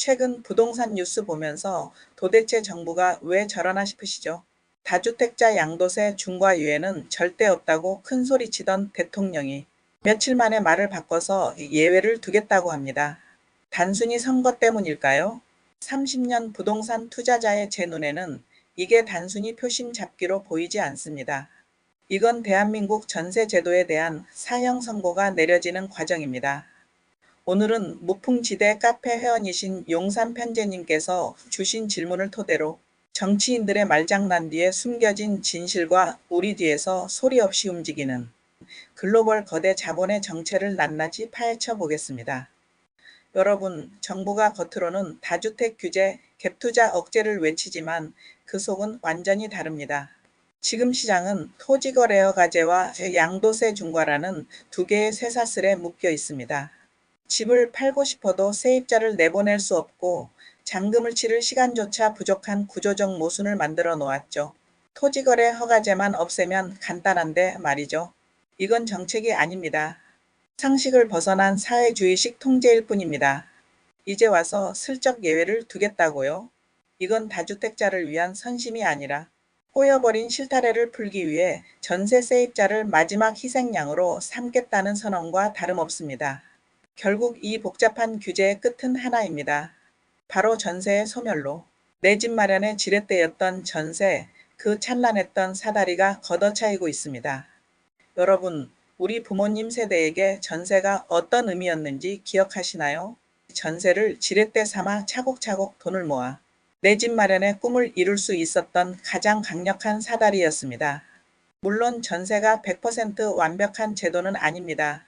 최근 부동산 뉴스 보면서 도대체 정부가 왜 저러나 싶으시죠? 다주택자 양도세 중과 유예는 절대 없다고 큰 소리치던 대통령이 며칠 만에 말을 바꿔서 예외를 두겠다고 합니다. 단순히 선거 때문일까요? 30년 부동산 투자자의 제 눈에는 이게 단순히 표심 잡기로 보이지 않습니다. 이건 대한민국 전세 제도에 대한 사형 선고가 내려지는 과정입니다. 오늘은 무풍지대 카페 회원이신 용산 편재님께서 주신 질문을 토대로 정치인들의 말장난 뒤에 숨겨진 진실과 우리 뒤에서 소리 없이 움직이는 글로벌 거대 자본의 정체를 낱낱이 파헤쳐 보겠습니다. 여러분, 정부가 겉으로는 다주택 규제, 갭투자 억제를 외치지만 그 속은 완전히 다릅니다. 지금 시장은 토지거래허가제와 양도세 중과라는 두 개의 쇠사슬에 묶여 있습니다. 집을 팔고 싶어도 세입자를 내보낼 수 없고 잔금을 치를 시간조차 부족한 구조적 모순을 만들어 놓았죠. 토지거래 허가제만 없애면 간단한데 말이죠. 이건 정책이 아닙니다. 상식을 벗어난 사회주의식 통제일 뿐입니다. 이제 와서 슬쩍 예외를 두겠다고요? 이건 다주택자를 위한 선심이 아니라 꼬여버린 실타래를 풀기 위해 전세 세입자를 마지막 희생양으로 삼겠다는 선언과 다름없습니다. 결국 이 복잡한 규제의 끝은 하나입니다. 바로 전세의 소멸로 내 집 마련의 지렛대였던 전세, 그 찬란했던 사다리가 걷어차이고 있습니다. 여러분, 우리 부모님 세대에게 전세가 어떤 의미였는지 기억하시나요? 전세를 지렛대 삼아 차곡차곡 돈을 모아 내 집 마련의 꿈을 이룰 수 있었던 가장 강력한 사다리였습니다. 물론 전세가 100% 완벽한 제도는 아닙니다.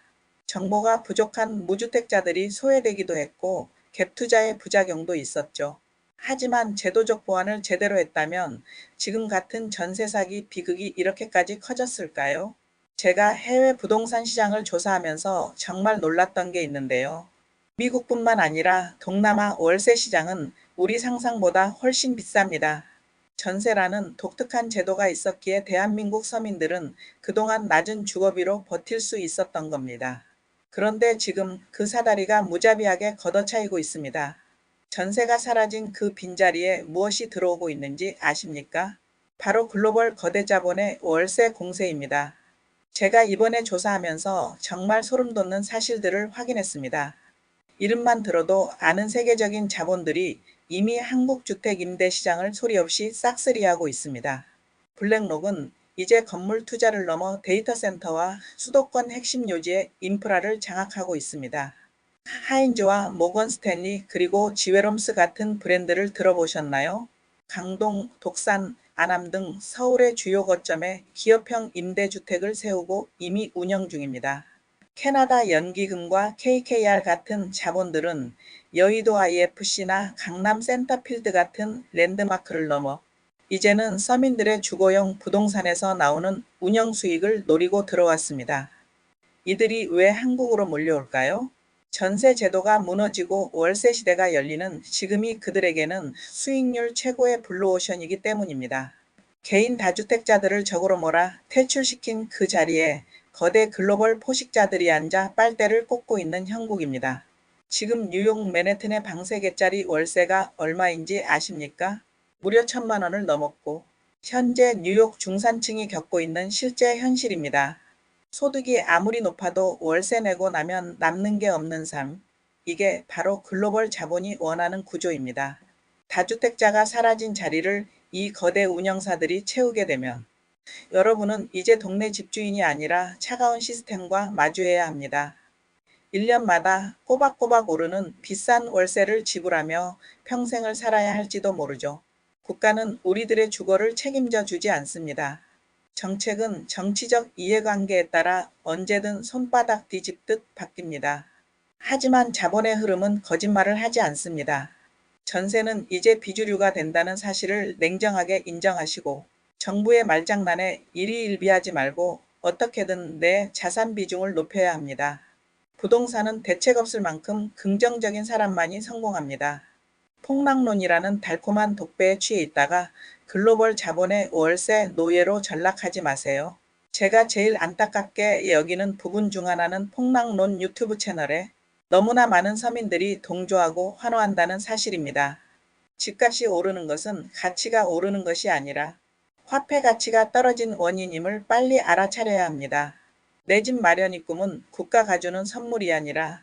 정보가 부족한 무주택자들이 소외되기도 했고 갭투자의 부작용도 있었죠. 하지만 제도적 보완을 제대로 했다면 지금 같은 전세 사기 비극이 이렇게까지 커졌을까요? 제가 해외 부동산 시장을 조사하면서 정말 놀랐던 게 있는데요. 미국뿐만 아니라 동남아 월세 시장은 우리 상상보다 훨씬 비쌉니다. 전세라는 독특한 제도가 있었기에 대한민국 서민들은 그동안 낮은 주거비로 버틸 수 있었던 겁니다. 그런데 지금 그 사다리가 무자비하게 걷어차이고 있습니다. 전세가 사라진 그 빈자리에 무엇이 들어오고 있는지 아십니까? 바로 글로벌 거대 자본의 월세 공세입니다. 제가 이번에 조사하면서 정말 소름 돋는 사실들을 확인했습니다. 이름만 들어도 아는 세계적인 자본들이 이미 한국 주택 임대 시장을 소리 없이 싹쓸이하고 있습니다. 블랙록은 이제 건물 투자를 넘어 데이터 센터와 수도권 핵심 요지의 인프라를 장악하고 있습니다. 하인즈와 모건 스탠리 그리고 지웨롬스 같은 브랜드를 들어보셨나요? 강동, 독산, 안암 등 서울의 주요 거점에 기업형 임대주택을 세우고 이미 운영 중입니다. 캐나다 연기금과 KKR 같은 자본들은 여의도 IFC나 강남 센터필드 같은 랜드마크를 넘어 이제는 서민들의 주거용 부동산에서 나오는 운영 수익을 노리고 들어왔습니다. 이들이 왜 한국으로 몰려올까요? 전세 제도가 무너지고 월세 시대가 열리는 지금이 그들에게는 수익률 최고의 블루오션이기 때문입니다. 개인 다주택자들을 적으로 몰아 퇴출시킨 그 자리에 거대 글로벌 포식자들이 앉아 빨대를 꽂고 있는 형국입니다. 지금 뉴욕 맨해튼의 방 3개짜리 월세가 얼마인지 아십니까? 무려 1,000만 원을 넘었고 현재 뉴욕 중산층이 겪고 있는 실제 현실입니다. 소득이 아무리 높아도 월세 내고 나면 남는 게 없는 삶. 이게 바로 글로벌 자본이 원하는 구조입니다. 다주택자가 사라진 자리를 이 거대 운영사들이 채우게 되면 여러분은 이제 동네 집주인이 아니라 차가운 시스템과 마주해야 합니다. 1년마다 꼬박꼬박 오르는 비싼 월세를 지불하며 평생을 살아야 할지도 모르죠. 국가는 우리들의 주거를 책임져 주지 않습니다. 정책은 정치적 이해관계에 따라 언제든 손바닥 뒤집듯 바뀝니다. 하지만 자본의 흐름은 거짓말을 하지 않습니다. 전세는 이제 비주류가 된다는 사실을 냉정하게 인정하시고 정부의 말장난에 일희일비하지 말고 어떻게든 내 자산 비중을 높여야 합니다. 부동산은 대책 없을 만큼 긍정적인 사람만이 성공합니다. 폭락론이라는 달콤한 독배에 취해 있다가 글로벌 자본의 월세 노예로 전락하지 마세요. 제가 제일 안타깝게 여기는 부분 중 하나는 폭락론 유튜브 채널에 너무나 많은 서민들이 동조하고 환호한다는 사실입니다. 집값이 오르는 것은 가치가 오르는 것이 아니라 화폐 가치가 떨어진 원인임을 빨리 알아차려야 합니다. 내 집 마련이 꿈은 국가가 주는 선물이 아니라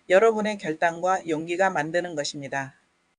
여러분의 결단과 용기가 만드는 것입니다.